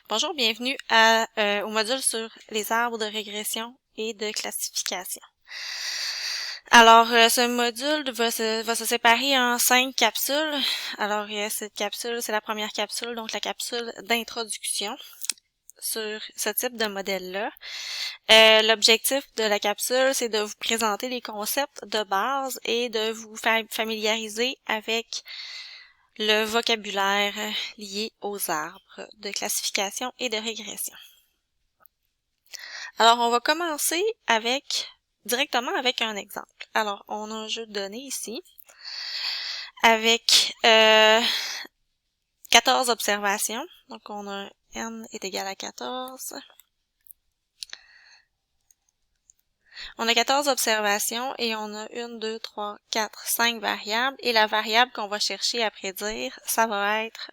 Bonjour, bienvenue au module sur les arbres de régression et de classification. Alors, ce module va se séparer en 5 capsules. Alors, cette capsule, c'est la première capsule, donc la capsule d'introduction sur ce type de modèle-là. L'objectif de la capsule, c'est de vous présenter les concepts de base et de vous familiariser avec le vocabulaire lié aux arbres de classification et de régression. Alors, on va commencer directement avec un exemple. Alors, on a un jeu de données ici avec 14 observations. Donc, on a n est égal à 14. On a 14 observations et on a 1, 2, 3, 4, 5 variables. Et la variable qu'on va chercher à prédire, ça va être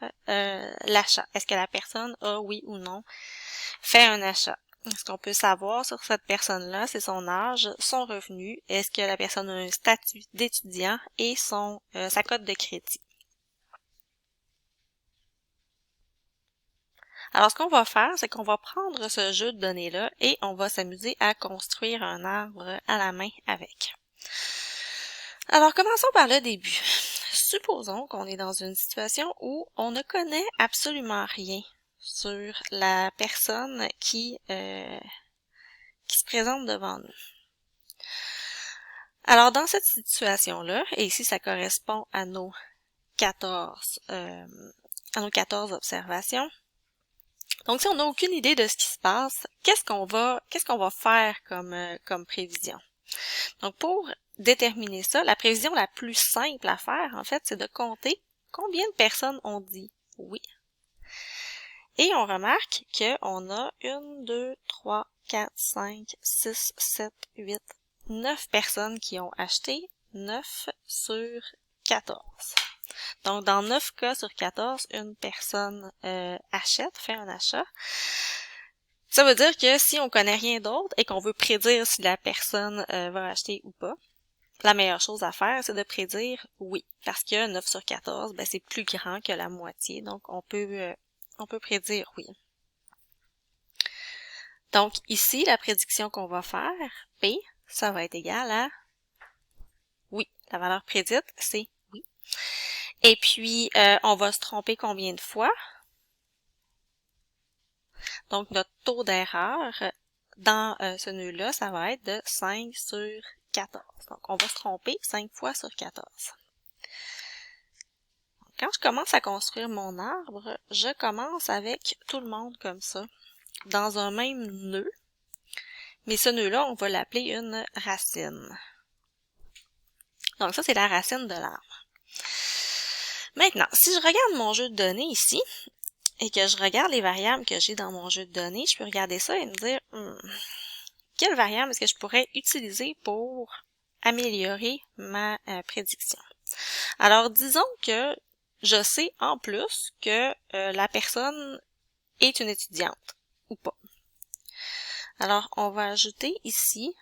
l'achat. Est-ce que la personne a, oui ou non, fait un achat? Ce qu'on peut savoir sur cette personne-là, c'est son âge, son revenu, est-ce que la personne a un statut d'étudiant et sa cote de crédit. Alors, ce qu'on va faire, c'est qu'on va prendre ce jeu de données-là et on va s'amuser à construire un arbre à la main avec. Alors, commençons par le début. Supposons qu'on est dans une situation où on ne connaît absolument rien sur la personne qui se présente devant nous. Alors, dans cette situation-là, et ici ça correspond à nos 14 observations. Donc, si on n'a aucune idée de ce qui se passe, qu'est-ce qu'on va faire comme prévision? Donc, pour déterminer ça, la prévision la plus simple à faire, en fait, c'est de compter combien de personnes ont dit oui. Et on remarque qu'on a 1, 2, 3, 4, 5, 6, 7, 8, 9 personnes qui ont acheté, 9 sur 14. Donc, dans 9 cas sur 14, une personne fait un achat. Ça veut dire que si on connaît rien d'autre et qu'on veut prédire si la personne va acheter ou pas, la meilleure chose à faire, c'est de prédire oui. Parce que 9 sur 14, ben, c'est plus grand que la moitié, donc on peut prédire oui. Donc, ici, la prédiction qu'on va faire, P, ça va être égal à oui. La valeur prédite, c'est oui. Et puis, on va se tromper combien de fois? Donc, notre taux d'erreur dans ce nœud-là, ça va être de 5 sur 14. Donc, on va se tromper 5 fois sur 14. Quand je commence à construire mon arbre, je commence avec tout le monde comme ça, dans un même nœud. Mais ce nœud-là, on va l'appeler une racine. Donc, ça, c'est la racine de l'arbre. Maintenant, si je regarde mon jeu de données ici, et que je regarde les variables que j'ai dans mon jeu de données, je peux regarder ça et me dire, quelle variable est-ce que je pourrais utiliser pour améliorer ma prédiction? Alors, disons que je sais en plus que la personne est une étudiante ou pas. Alors, on va ajouter ici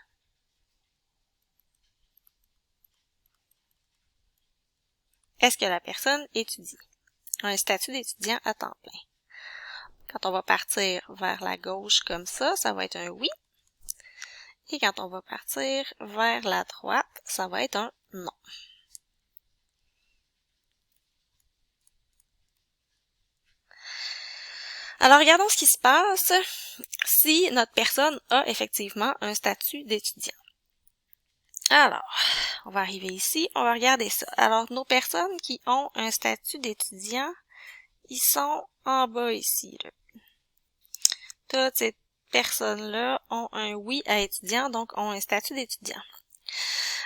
est-ce que la personne étudie? Un statut d'étudiant à temps plein. Quand on va partir vers la gauche comme ça va être un oui. Et quand on va partir vers la droite, ça va être un non. Alors, regardons ce qui se passe si notre personne a effectivement un statut d'étudiant. Alors, on va arriver ici, on va regarder ça. Alors, nos personnes qui ont un statut d'étudiant, ils sont en bas ici, là. Toutes ces personnes-là ont un oui à étudiant, donc ont un statut d'étudiant.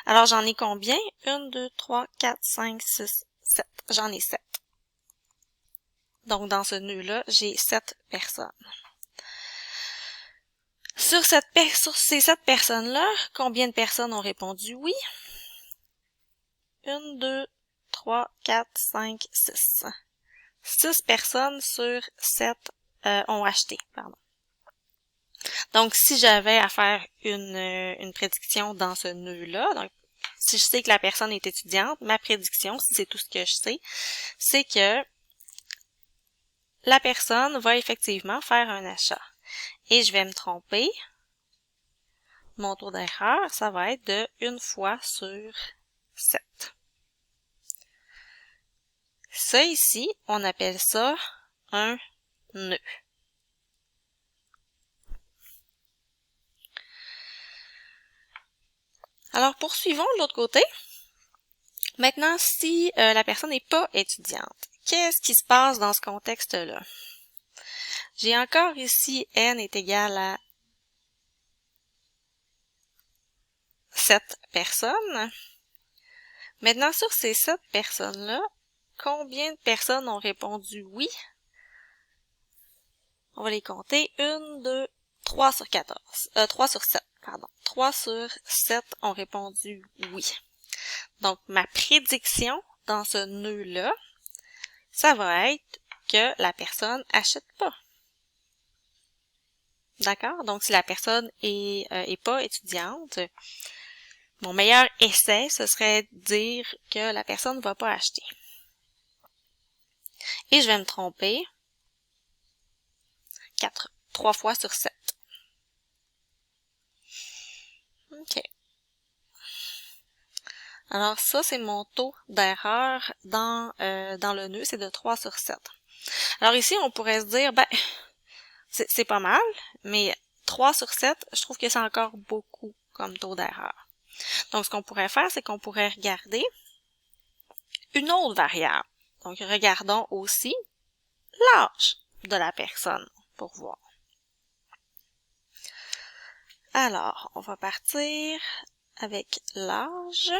Alors, j'en ai combien? 1, 2, 3, 4, 5, 6, 7. J'en ai 7. Donc, dans ce nœud-là, j'ai 7 personnes. Sur ces 7 personnes-là, combien de personnes ont répondu oui? 1, 2, 3, 4, 5, 6. 6 personnes sur 7 ont acheté, pardon. Donc, si j'avais à faire une prédiction dans ce nœud-là, donc si je sais que la personne est étudiante, ma prédiction, si c'est tout ce que je sais, c'est que la personne va effectivement faire un achat. Et je vais me tromper. Mon taux d'erreur, ça va être de 1 fois sur 7. Ça ici, on appelle ça un nœud. Alors, poursuivons de l'autre côté. Maintenant, si la personne n'est pas étudiante, qu'est-ce qui se passe dans ce contexte-là? J'ai encore ici n est égal à 7 personnes. Maintenant, sur ces 7 personnes-là, combien de personnes ont répondu oui? On va les compter. 1, 2, 3 sur 14. 3 sur 7, pardon. 3 sur 7 ont répondu oui. Donc, ma prédiction dans ce nœud-là, ça va être que la personne achète pas. D'accord? Donc, si la personne est pas étudiante, mon meilleur essai, ce serait de dire que la personne ne va pas acheter. Et je vais me tromper 3 fois sur 7. OK. Alors ça, c'est mon taux d'erreur dans le nœud, c'est de 3 sur 7. Alors ici, on pourrait se dire, ben, c'est pas mal, mais 3 sur 7, je trouve que c'est encore beaucoup comme taux d'erreur. Donc, ce qu'on pourrait faire, c'est qu'on pourrait regarder une autre variable. Donc, regardons aussi l'âge de la personne pour voir. Alors, on va partir avec l'âge.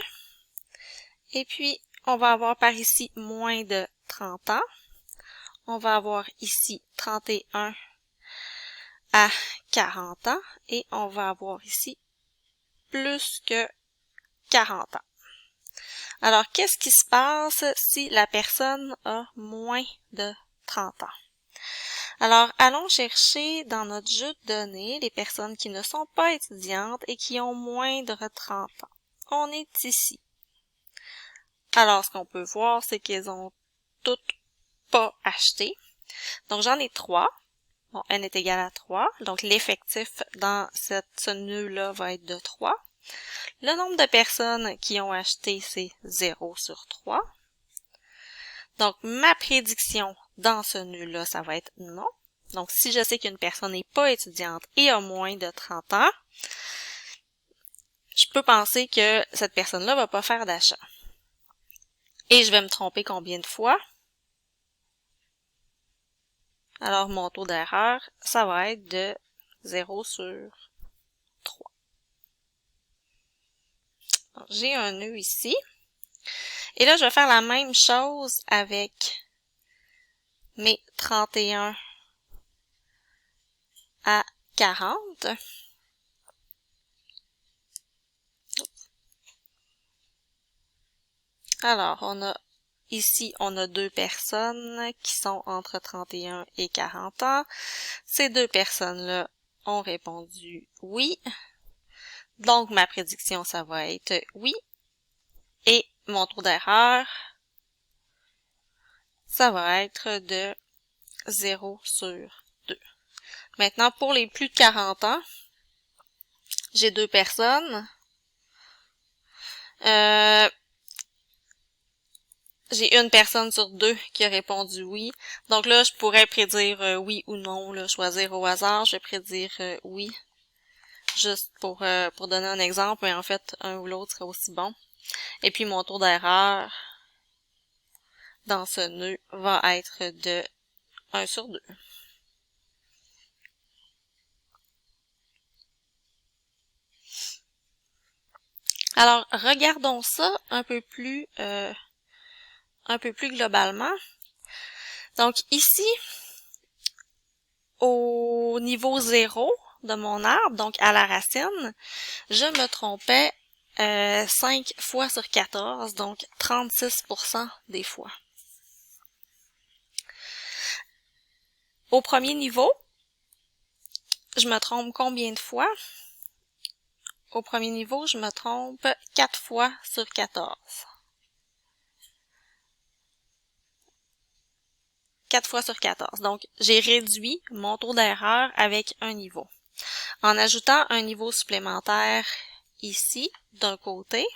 Et puis, on va avoir par ici moins de 30 ans. On va avoir ici 31 à 40 ans. Et on va avoir ici plus que 40 ans. Alors, qu'est-ce qui se passe si la personne a moins de 30 ans? Alors, allons chercher dans notre jeu de données les personnes qui ne sont pas étudiantes et qui ont moins de 30 ans. On est ici. Alors, ce qu'on peut voir, c'est qu'elles ont toutes pas acheté. Donc, j'en ai 3. Bon, n est égal à 3. Donc, l'effectif dans ce nœud-là va être de 3. Le nombre de personnes qui ont acheté, c'est 0 sur 3. Donc, ma prédiction dans ce nœud-là, ça va être non. Donc, si je sais qu'une personne n'est pas étudiante et a moins de 30 ans, je peux penser que cette personne-là va pas faire d'achat. Et je vais me tromper combien de fois? Alors, mon taux d'erreur, ça va être de 0 sur 3. J'ai un nœud ici. Et là, je vais faire la même chose avec mes 31 à 40. Alors, ici, on a 2 personnes qui sont entre 31 et 40 ans. Ces 2 personnes-là ont répondu oui. Donc, ma prédiction, ça va être oui. Et mon taux d'erreur, ça va être de 0 sur 2. Maintenant, pour les plus de 40 ans, j'ai 2 personnes. J'ai une personne sur 2 qui a répondu oui. Donc là, je pourrais prédire oui ou non, là, choisir au hasard. Je vais prédire oui, juste pour donner un exemple, mais en fait, un ou l'autre serait aussi bon. Et puis, mon taux d'erreur dans ce nœud va être de 1 sur 2. Alors, regardons ça un peu plus globalement. Donc, ici, au niveau 0 de mon arbre, donc à la racine, je me trompais 5 fois sur 14, donc 36% des fois. Au premier niveau, je me trompe combien de fois? Au premier niveau, je me trompe 4 fois sur 14. 4 fois sur 14. Donc, j'ai réduit mon taux d'erreur avec un niveau. En ajoutant un niveau supplémentaire ici, d'un côté,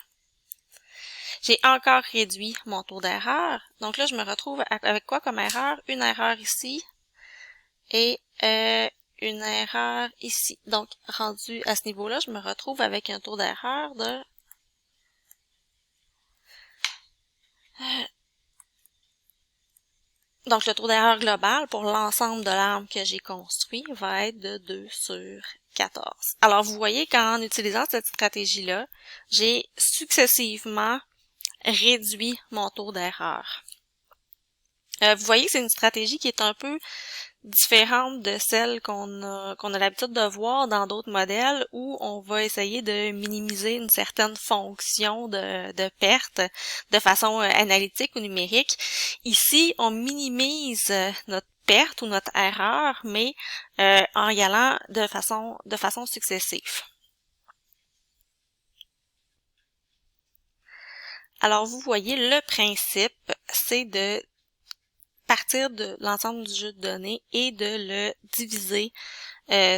j'ai encore réduit mon taux d'erreur. Donc là, je me retrouve avec quoi comme erreur? Une erreur ici et une erreur ici. Donc, rendu à ce niveau-là, je me retrouve avec un taux d'erreur de donc, le taux d'erreur global pour l'ensemble de l'arbre que j'ai construit va être de 2 sur 14. Alors, vous voyez qu'en utilisant cette stratégie-là, j'ai successivement réduit mon taux d'erreur. Vous voyez que c'est une stratégie qui est un peu différente de celle qu'on a l'habitude de voir dans d'autres modèles où on va essayer de minimiser une certaine fonction de perte de façon analytique ou numérique. Ici, on minimise notre perte ou notre erreur, mais en y allant de façon successive. Alors, vous voyez, le principe, c'est de partir de l'ensemble du jeu de données et de le diviser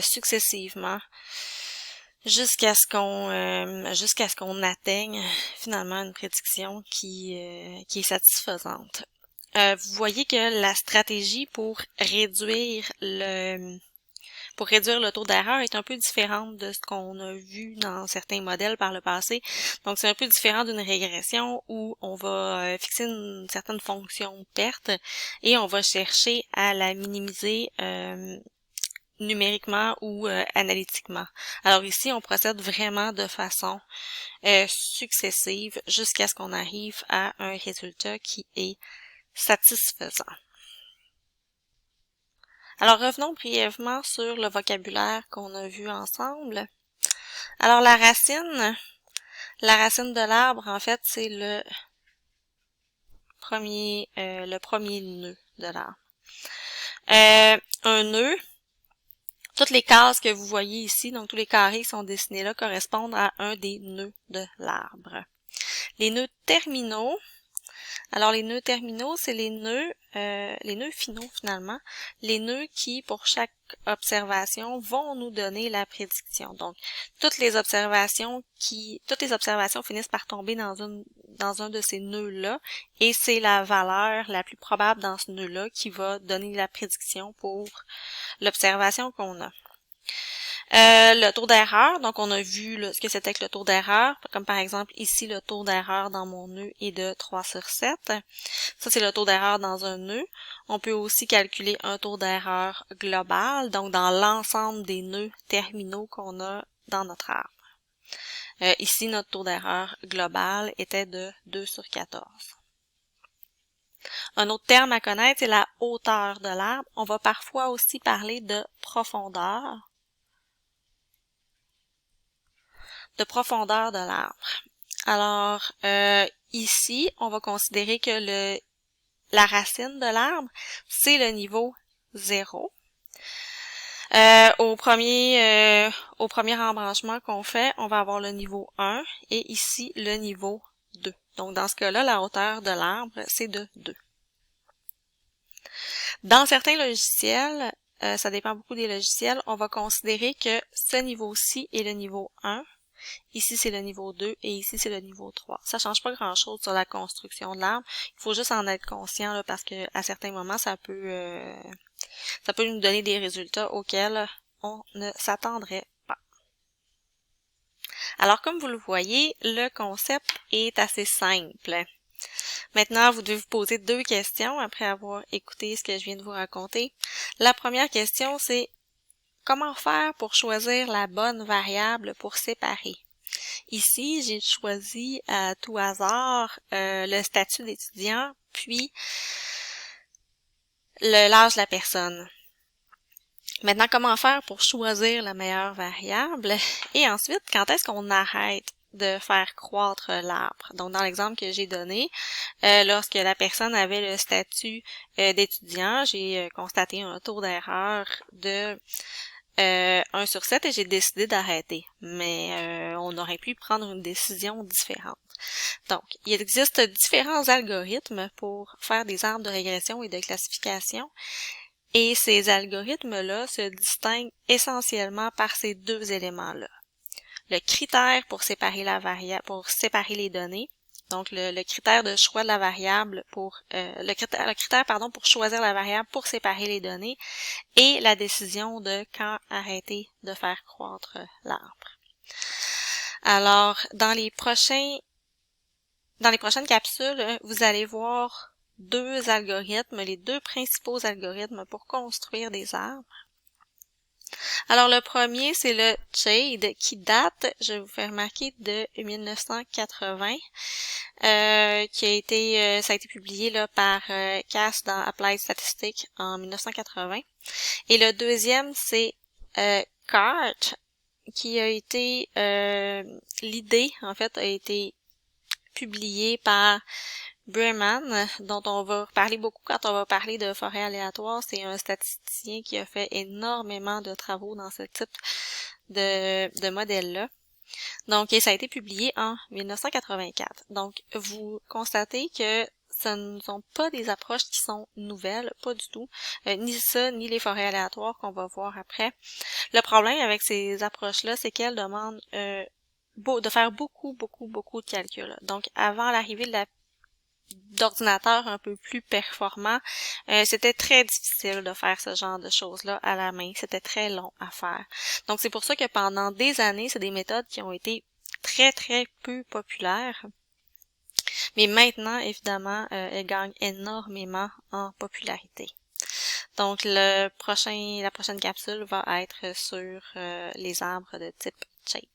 successivement jusqu'à ce qu'on atteigne finalement une prédiction qui est satisfaisante. Vous voyez que la stratégie pour réduire le taux d'erreur est un peu différente de ce qu'on a vu dans certains modèles par le passé. Donc, c'est un peu différent d'une régression où on va fixer une certaine fonction de perte et on va chercher à la minimiser numériquement ou analytiquement. Alors ici, on procède vraiment de façon successive jusqu'à ce qu'on arrive à un résultat qui est satisfaisant. Alors, revenons brièvement sur le vocabulaire qu'on a vu ensemble. Alors, la racine de l'arbre, en fait, c'est le premier nœud de l'arbre. Un nœud, toutes les cases que vous voyez ici, donc tous les carrés qui sont dessinés là, correspondent à un des nœuds de l'arbre. Les nœuds terminaux, alors les nœuds terminaux, c'est les nœuds finaux finalement, les nœuds qui, pour chaque observation, vont nous donner la prédiction. Donc, toutes les observations finissent par tomber dans un de ces nœuds-là, et c'est la valeur la plus probable dans ce nœud-là qui va donner la prédiction pour l'observation qu'on a. Le taux d'erreur, donc on a vu ce que c'était que le taux d'erreur, comme par exemple ici le taux d'erreur dans mon nœud est de 3 sur 7. Ça c'est le taux d'erreur dans un nœud. On peut aussi calculer un taux d'erreur global, donc dans l'ensemble des nœuds terminaux qu'on a dans notre arbre. Ici notre taux d'erreur global était de 2 sur 14. Un autre terme à connaître, c'est la hauteur de l'arbre. On va parfois aussi parler de profondeur. De l'arbre. Alors, ici, on va considérer que la racine de l'arbre, c'est le niveau 0. Au premier embranchement qu'on fait, on va avoir le niveau 1 et ici, le niveau 2. Donc, dans ce cas-là, la hauteur de l'arbre, c'est de 2. Dans certains logiciels, ça dépend beaucoup des logiciels, on va considérer que ce niveau-ci est le niveau 1. Ici, c'est le niveau 2 et ici, c'est le niveau 3. Ça change pas grand-chose sur la construction de l'arbre. Il faut juste en être conscient là, parce que à certains moments, ça peut nous donner des résultats auxquels on ne s'attendrait pas. Alors, comme vous le voyez, le concept est assez simple. Maintenant, vous devez vous poser 2 questions après avoir écouté ce que je viens de vous raconter. La première question, c'est comment faire pour choisir la bonne variable pour séparer? Ici, j'ai choisi à tout hasard le statut d'étudiant, puis l'âge de la personne. Maintenant, comment faire pour choisir la meilleure variable? Et ensuite, quand est-ce qu'on arrête de faire croître l'arbre? Donc, dans l'exemple que j'ai donné, lorsque la personne avait le statut d'étudiant, j'ai constaté un taux d'erreur de 1 sur 7 et j'ai décidé d'arrêter. Mais on aurait pu prendre une décision différente. Donc, il existe différents algorithmes pour faire des arbres de régression et de classification. Et ces algorithmes-là se distinguent essentiellement par ces deux éléments-là. Le critère pour séparer la variable, pour séparer les données. Donc, le critère de choix de la variable pour le critère pour choisir la variable pour séparer les données et la décision de quand arrêter de faire croître l'arbre. Alors, dans les prochaines capsules, vous allez voir deux algorithmes, les deux principaux algorithmes pour construire des arbres. Alors, le premier, c'est le JADE qui date, je vais vous faire remarquer, de 1980, ça a été publié là, par Cass dans Applied Statistics en 1980. Et le deuxième, c'est CART, qui a été, l'idée, en fait, a été publiée par Breman, dont on va parler beaucoup quand on va parler de forêt aléatoire. C'est un statisticien qui a fait énormément de travaux dans ce type de modèle-là. Donc, et ça a été publié en 1984. Donc, vous constatez que ce ne sont pas des approches qui sont nouvelles, pas du tout. Ni ça, ni les forêts aléatoires qu'on va voir après. Le problème avec ces approches-là, c'est qu'elles demandent de faire beaucoup de calculs. Donc, avant l'arrivée d'ordinateurs un peu plus performants, c'était très difficile de faire ce genre de choses-là à la main. C'était très long à faire. Donc, c'est pour ça que pendant des années, c'est des méthodes qui ont été très peu populaires. Mais maintenant, évidemment, elles gagnent énormément en popularité. Donc, la prochaine capsule va être sur les arbres de type JADE.